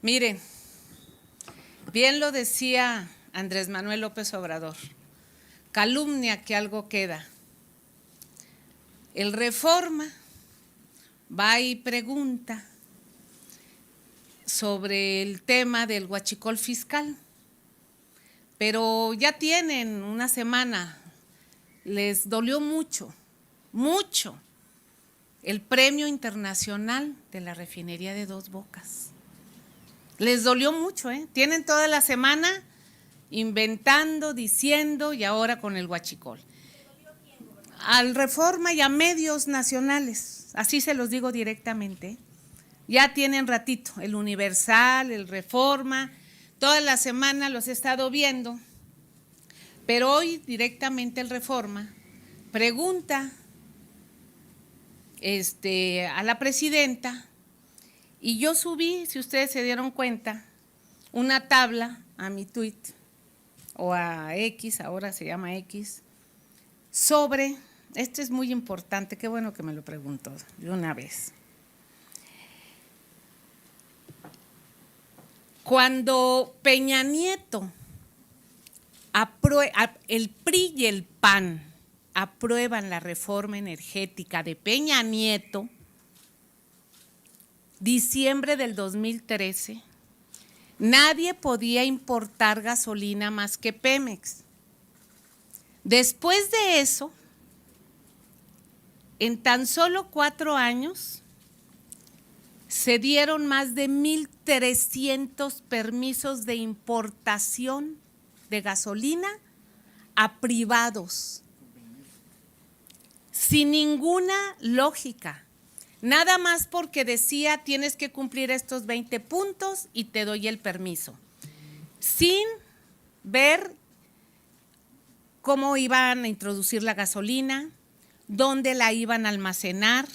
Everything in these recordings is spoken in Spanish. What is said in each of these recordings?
Miren, bien lo decía Andrés Manuel López Obrador, calumnia que algo queda. El Reforma va y pregunta sobre el tema del huachicol fiscal, pero ya tienen una semana, les dolió mucho, mucho el premio internacional de la refinería de Dos Bocas. Les dolió mucho, ¿eh? Tienen toda la semana inventando, diciendo y ahora con el huachicol. Al Reforma y a medios nacionales, así se los digo directamente. Ya tienen ratito, el Universal, el Reforma, toda la semana los he estado viendo, pero hoy directamente el Reforma pregunta a la presidenta y yo subí, si ustedes se dieron cuenta, una tabla a mi tweet o a X, ahora se llama X, sobre, esto es muy importante, qué bueno que me lo preguntó de una vez. Cuando Peña Nieto, el PRI y el PAN aprueban la reforma energética de Peña Nieto, diciembre del 2013, nadie podía importar gasolina más que Pemex. Después de eso, en tan solo 4 años, se dieron más de 1,300 permisos de importación de gasolina a privados, sin ninguna lógica. Nada más porque decía tienes que cumplir estos 20 puntos y te doy el permiso, sin ver cómo iban a introducir la gasolina, dónde la iban a almacenar,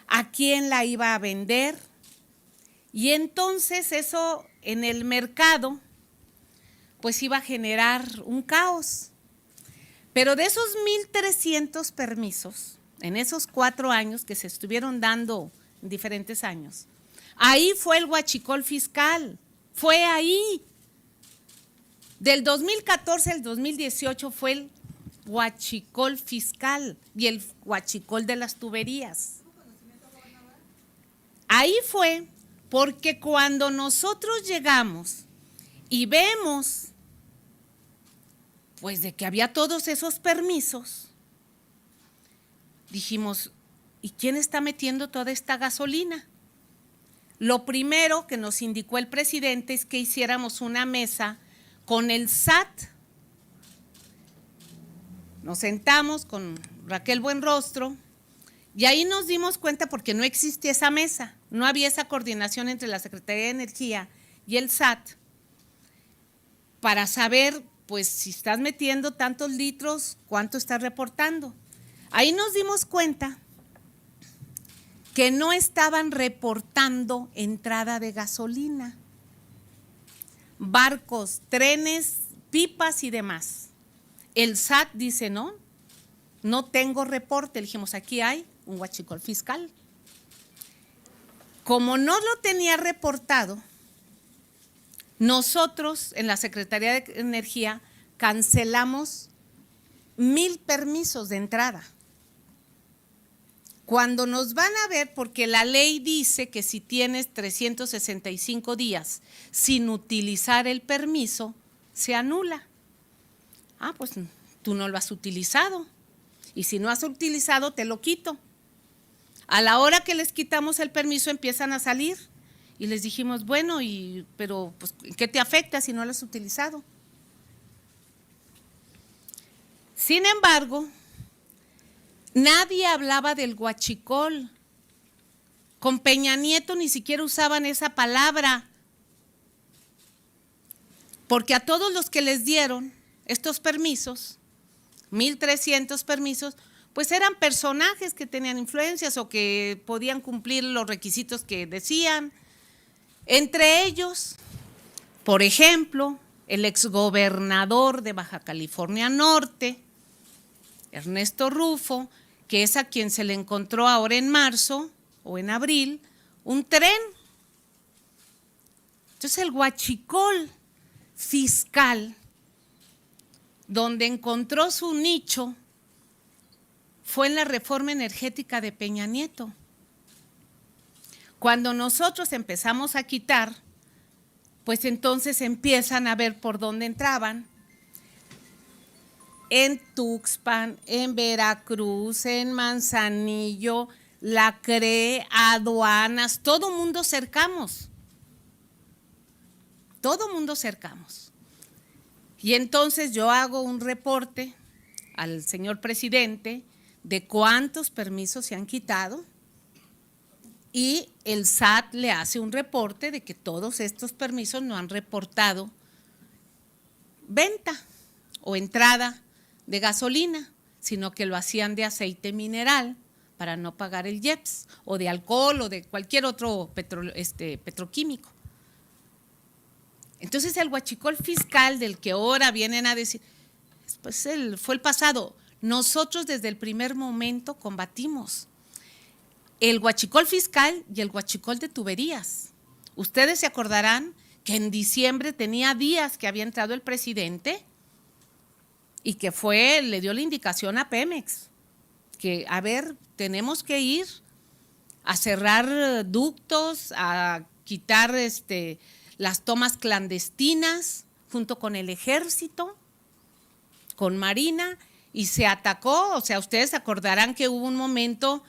a quién la iba a vender. Y entonces eso en el mercado pues iba a generar un caos. Pero de esos 1,300 permisos, en esos 4 años que se estuvieron dando en diferentes años, ahí fue el huachicol fiscal, fue ahí. Del 2014 al 2018 fue el huachicol fiscal y el huachicol de las tuberías. Ahí fue porque cuando nosotros llegamos y vemos pues de que había todos esos permisos, dijimos, ¿y quién está metiendo toda esta gasolina? Lo primero que nos indicó el presidente es que hiciéramos una mesa con el SAT. Nos sentamos con Raquel Buenrostro y ahí nos dimos cuenta, porque no existía esa mesa, no había esa coordinación entre la Secretaría de Energía y el SAT para saber, pues, si estás metiendo tantos litros, ¿cuánto estás reportando? Ahí nos dimos cuenta que no estaban reportando entrada de gasolina, barcos, trenes, pipas y demás. El SAT dice, no tengo reporte. Le dijimos, aquí hay un huachicol fiscal. Como no lo tenía reportado, nosotros en la Secretaría de Energía cancelamos 1,000 permisos de entrada. Cuando nos van a ver, porque la ley dice que si tienes 365 días sin utilizar el permiso, se anula. Ah, pues tú no lo has utilizado. Y si no has utilizado, te lo quito. A la hora que les quitamos el permiso, empiezan a salir. Y les dijimos, bueno, pero pues, ¿qué te afecta si no lo has utilizado? Sin embargo, nadie hablaba del huachicol. Con Peña Nieto ni siquiera usaban esa palabra, porque a todos los que les dieron estos permisos, 1,300 permisos, pues eran personajes que tenían influencias o que podían cumplir los requisitos que decían. Entre ellos, por ejemplo, el exgobernador de Baja California Norte, Ernesto Rufo, que es a quien se le encontró ahora en marzo o en abril un tren Entonces el huachicol fiscal, donde encontró su nicho, fue en la reforma energética de Peña Nieto. Cuando nosotros empezamos a quitar, pues entonces empiezan a ver por dónde entraban. En Tuxpan, en Veracruz, en Manzanillo, La CRE, aduanas, todo mundo cercamos. Todo mundo cercamos. Y entonces yo hago un reporte al señor presidente de cuántos permisos se han quitado y el SAT le hace un reporte de que todos estos permisos no han reportado venta o entrada de gasolina, sino que lo hacían de aceite mineral para no pagar el IEPS, o de alcohol o de cualquier otro petroquímico. Entonces el huachicol fiscal del que ahora vienen a decir, pues fue el pasado. Nosotros desde el primer momento combatimos el huachicol fiscal y el huachicol de tuberías. Ustedes se acordarán que en diciembre tenía días que había entrado el presidente y que le dio la indicación a Pemex, que a ver, tenemos que ir a cerrar ductos, a quitar las tomas clandestinas junto con el ejército, con Marina, y se atacó. O sea, ustedes se acordarán que hubo un momento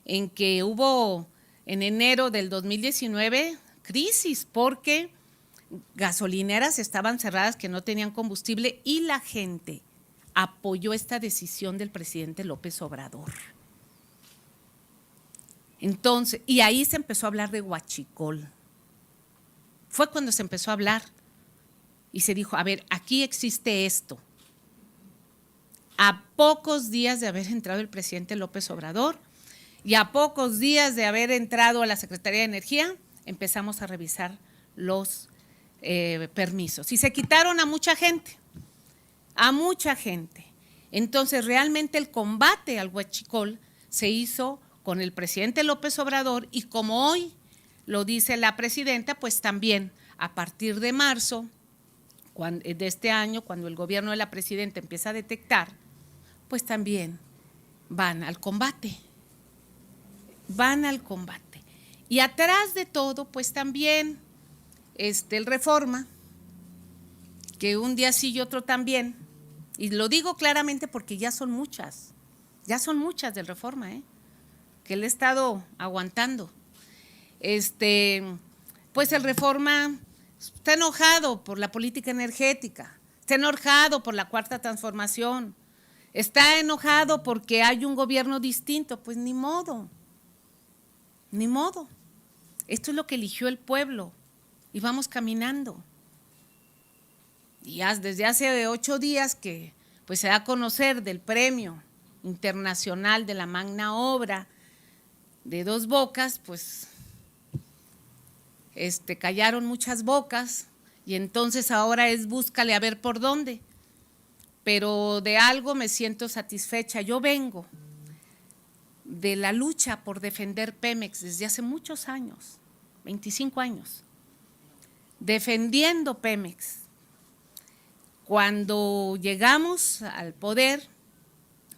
en que hubo en enero del 2019 crisis porque gasolineras estaban cerradas que no tenían combustible y la gente apoyó esta decisión del presidente López Obrador. Entonces, y ahí se empezó a hablar de huachicol. Fue cuando se empezó a hablar y se dijo, a ver, aquí existe esto. A pocos días de haber entrado el presidente López Obrador y a pocos días de haber entrado a la Secretaría de Energía, empezamos a revisar los permisos. Y se quitaron a mucha gente, a mucha gente. Entonces, realmente el combate al huachicol se hizo con el presidente López Obrador y como hoy lo dice la presidenta, pues también a partir de marzo de este año, cuando el gobierno de la presidenta empieza a detectar, pues también van al combate, Y atrás de todo, pues también el Reforma, que un día sí y otro también, y lo digo claramente porque ya son muchas del Reforma, que él ha estado aguantando. Pues el Reforma está enojado por la política energética, está enojado por la Cuarta Transformación, está enojado porque hay un gobierno distinto. Pues ni modo. Esto es lo que eligió el pueblo y vamos caminando. Y desde hace 8 días que pues se da a conocer del Premio Internacional de la Magna Obra de Dos Bocas, pues callaron muchas bocas y entonces ahora es búscale a ver por dónde. Pero de algo me siento satisfecha. Yo vengo de la lucha por defender Pemex desde hace muchos años, 25 años, defendiendo Pemex. Cuando llegamos al poder,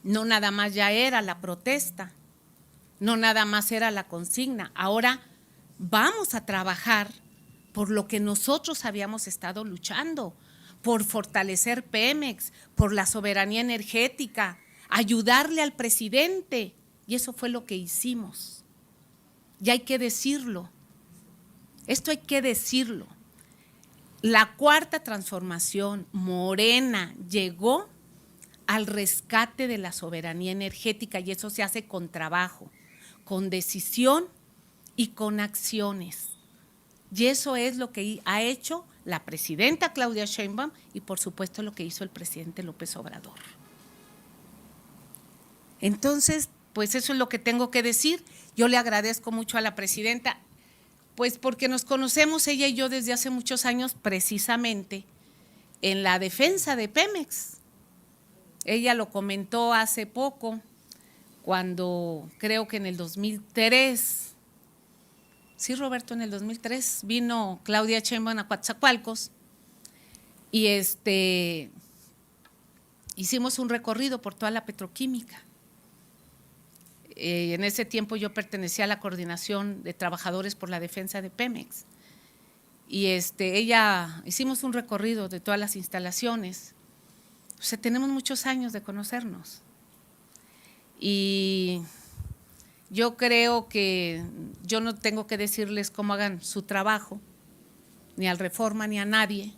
no nada más ya era la protesta, no nada más era la consigna, ahora vamos a trabajar por lo que nosotros habíamos estado luchando, por fortalecer Pemex, por la soberanía energética, ayudarle al presidente, y eso fue lo que hicimos. Y hay que decirlo, esto hay que decirlo. La Cuarta Transformación, Morena, llegó al rescate de la soberanía energética y eso se hace con trabajo, con decisión y con acciones. Y eso es lo que ha hecho la presidenta Claudia Sheinbaum y por supuesto lo que hizo el presidente López Obrador. Entonces, pues eso es lo que tengo que decir. Yo le agradezco mucho a la presidenta, pues porque nos conocemos ella y yo desde hace muchos años precisamente en la defensa de Pemex. Ella lo comentó hace poco, cuando creo que en el 2003 Sí, Roberto, en el 2003 vino Claudia Sheinbaum a Coatzacoalcos y hicimos un recorrido por toda la petroquímica. En ese tiempo yo pertenecía a la Coordinación de Trabajadores por la Defensa de Pemex y hicimos un recorrido de todas las instalaciones. O sea, tenemos muchos años de conocernos y yo creo que yo no tengo que decirles cómo hagan su trabajo, ni al Reforma ni a nadie,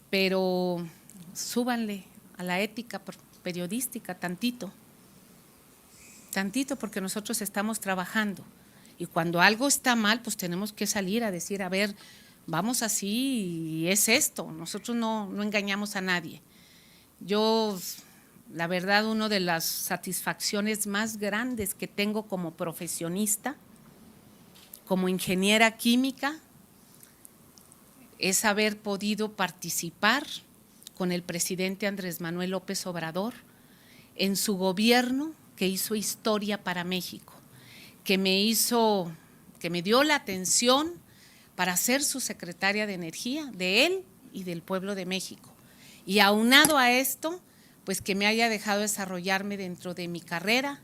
pero súbanle a la ética periodística tantito, porque nosotros estamos trabajando y cuando algo está mal, pues tenemos que salir a decir, a ver, vamos así y es esto, nosotros no engañamos a nadie. Yo, la verdad, una de las satisfacciones más grandes que tengo como profesionista, como ingeniera química, es haber podido participar con el presidente Andrés Manuel López Obrador en su gobierno que hizo historia para México, que me dio la atención para ser su secretaria de Energía, de él y del pueblo de México. Y aunado a esto, pues que me haya dejado desarrollarme dentro de mi carrera,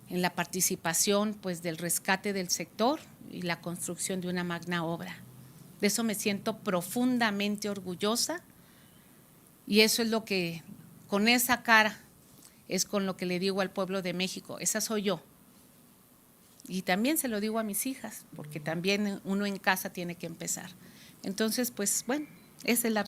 en la participación pues del rescate del sector y la construcción de una magna obra. De eso me siento profundamente orgullosa y eso es lo que, con esa cara, es con lo que le digo al pueblo de México, esa soy yo. Y también se lo digo a mis hijas, porque también uno en casa tiene que empezar. Entonces, pues bueno, esa es la